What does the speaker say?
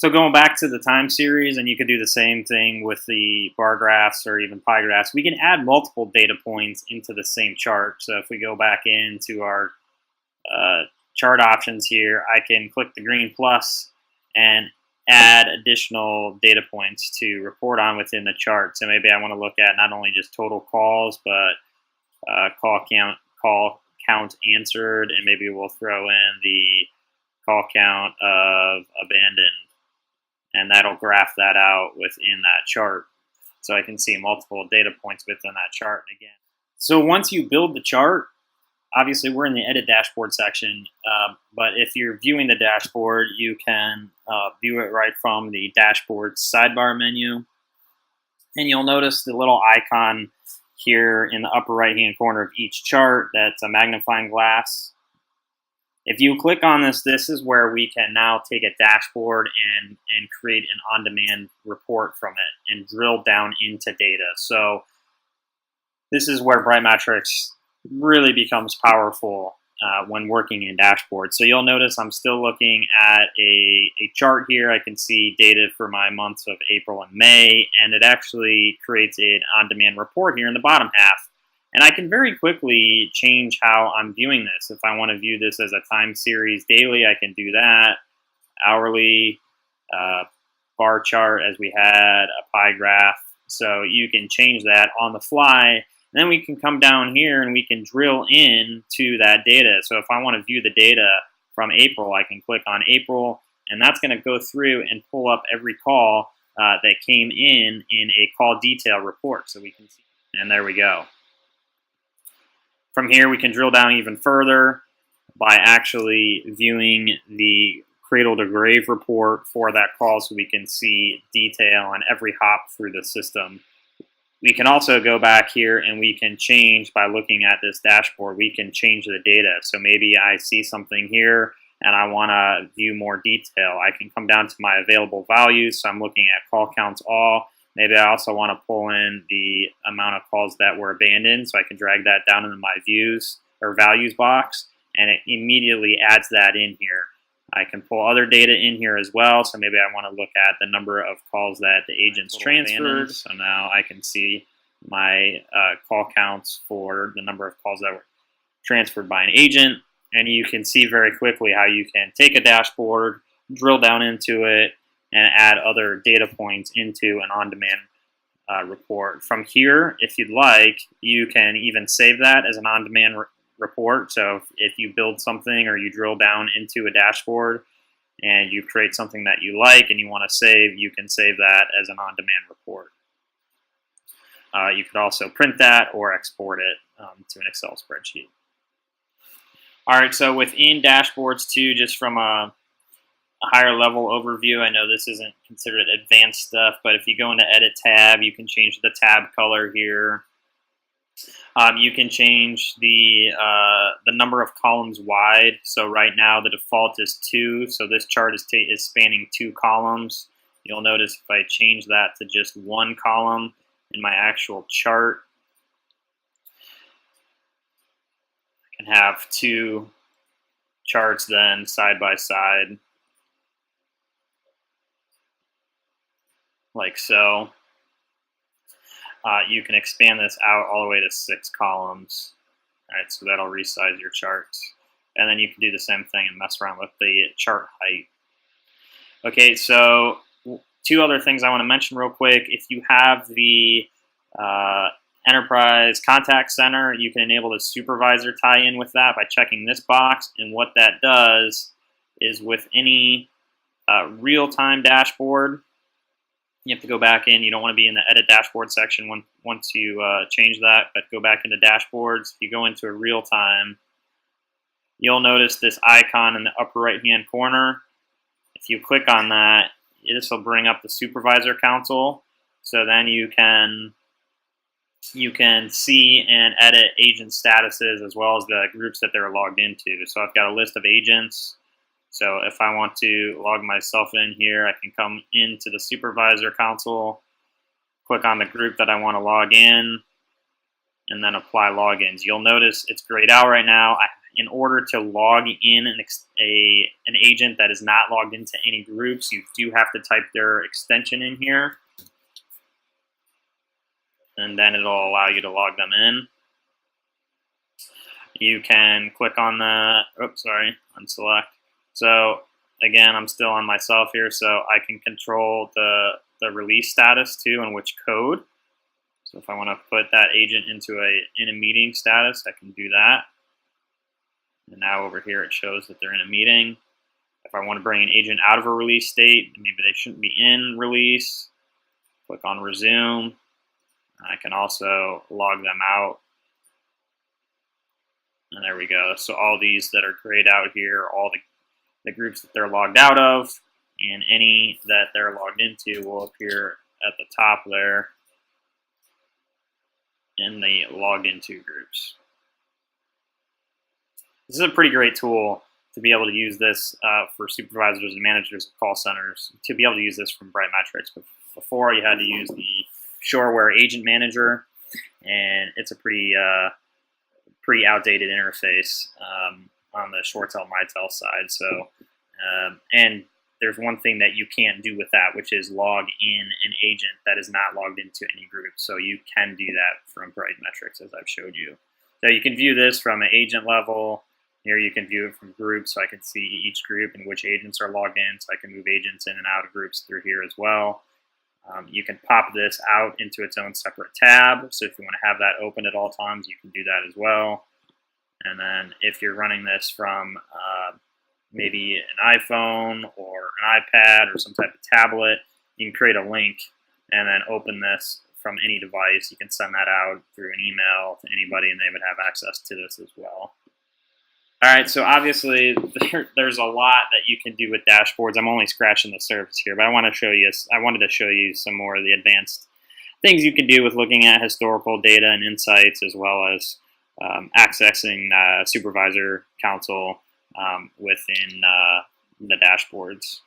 So going back to the time series, and you could do the same thing with the bar graphs or even pie graphs, we can add multiple data points into the same chart. So if we go back into our chart options here, I can click the green plus and add additional data points to report on within the chart. So maybe I want to look at not only just total calls, but call count answered, and maybe we'll throw in the call count of abandoned, and that'll graph that out within that chart. So I can see multiple data points within that chart again. So once you build the chart, obviously we're in the edit dashboard section, but if you're viewing the dashboard, you can view it right from the dashboard sidebar menu. And you'll notice the little icon here in the upper right hand corner of each chart that's a magnifying glass. If you click on this, this is where we can now take a dashboard and create an on-demand report from it and drill down into data. So this is where Brightmetrics really becomes powerful when working in dashboards. So you'll notice I'm still looking at a chart here. I can see data for my months of April and May, and it actually creates an on-demand report here in the bottom half. And I can very quickly change how I'm viewing this. If I want to view this as a time series daily, I can do that. Hourly, bar chart as we had, a pie graph. So you can change that on the fly. And then we can come down here and we can drill in to that data. So if I want to view the data from April, I can click on April, and that's going to go through and pull up every call that came in a call detail report. So we can see, and there we go. From here, we can drill down even further by actually viewing the cradle to grave report for that call, so we can see detail on every hop through the system. We can also go back here and we can change by looking at this dashboard. We can change the data. So maybe I see something here and I want to view more detail. I can come down to my available values. So I'm looking at call counts all. Maybe I also want to pull in the amount of calls that were abandoned, so I can drag that down into my views or values box, and it immediately adds that in here. I can pull other data in here as well, so maybe I want to look at the number of calls that the agents transferred. So now I can see my call counts for the number of calls that were transferred by an agent, and you can see very quickly how you can take a dashboard, drill down into it, and add other data points into an on-demand report. From here, if you'd like, you can even save that as an on-demand report. So if you build something or you drill down into a dashboard and you create something that you like and you want to save, you can save that as an on-demand report. You could also print that or export it to an Excel spreadsheet. All right, so within dashboards too, just from a higher level overview, I know this isn't considered advanced stuff, but if you go into Edit tab, you can change the tab color here. You can change the number of columns wide. So right now the default is 2, so this chart is spanning 2 columns. You'll notice if I change that to just 1 column in my actual chart, I can have 2 charts then side by side, like so. You can expand this out all the way to 6 columns. All right, so that'll resize your charts. And then you can do the same thing and mess around with the chart height. Okay, so 2 other things I want to mention real quick. If you have the Enterprise Contact Center, you can enable the supervisor tie-in with that by checking this box. And what that does is with any real-time dashboard, you have to go back in. You don't want to be in the edit dashboard section once you change that, but go back into dashboards. If you go into a real time, you'll notice this icon in the upper right hand corner. If you click on that, this will bring up the supervisor console. So then you can see and edit agent statuses as well as the groups that they're logged into. So I've got a list of agents. So if I want to log myself in here, I can come into the supervisor console, click on the group that I want to log in, and then apply logins. You'll notice it's grayed out right now. I in order to log in an agent that is not logged into any groups, you do have to type their extension in here, and then it'll allow you to log them in. You can click on the, unselect. So again, I'm still on myself here, so I can control the release status too and which code. So if I want to put that agent into in a meeting status, I can do that. And now over here it shows that they're in a meeting. If I want to bring an agent out of a release state, maybe they shouldn't be in release, click on resume. I can also log them out. And there we go. So all these that are grayed out here, all the groups that they're logged out of, and any that they're logged into will appear at the top there in the logged into groups. This is a pretty great tool to be able to use this for supervisors and managers of call centers, to be able to use this from Brightmetrics. But before, you had to use the Shoreware Agent Manager, and it's a pretty outdated interface on the ShoreTel MyTel side. So, and there's one thing that you can't do with that, which is log in an agent that is not logged into any group. So you can do that from Brightmetrics, as I've showed you. So you can view this from an agent level. Here you can view it from groups, so I can see each group and which agents are logged in, so I can move agents in and out of groups through here as well. You can pop this out into its own separate tab, so if you want to have that open at all times, you can do that as well. And then if you're running this from maybe an iPhone or an iPad or some type of tablet, you can create a link and then open this from any device. You can send that out through an email to anybody, and they would have access to this as well. All right, so obviously there's a lot that you can do with dashboards. I'm only scratching the surface here, but I wanted to show you some more of the advanced things you can do with looking at historical data and insights, as well as accessing supervisor console within the dashboards.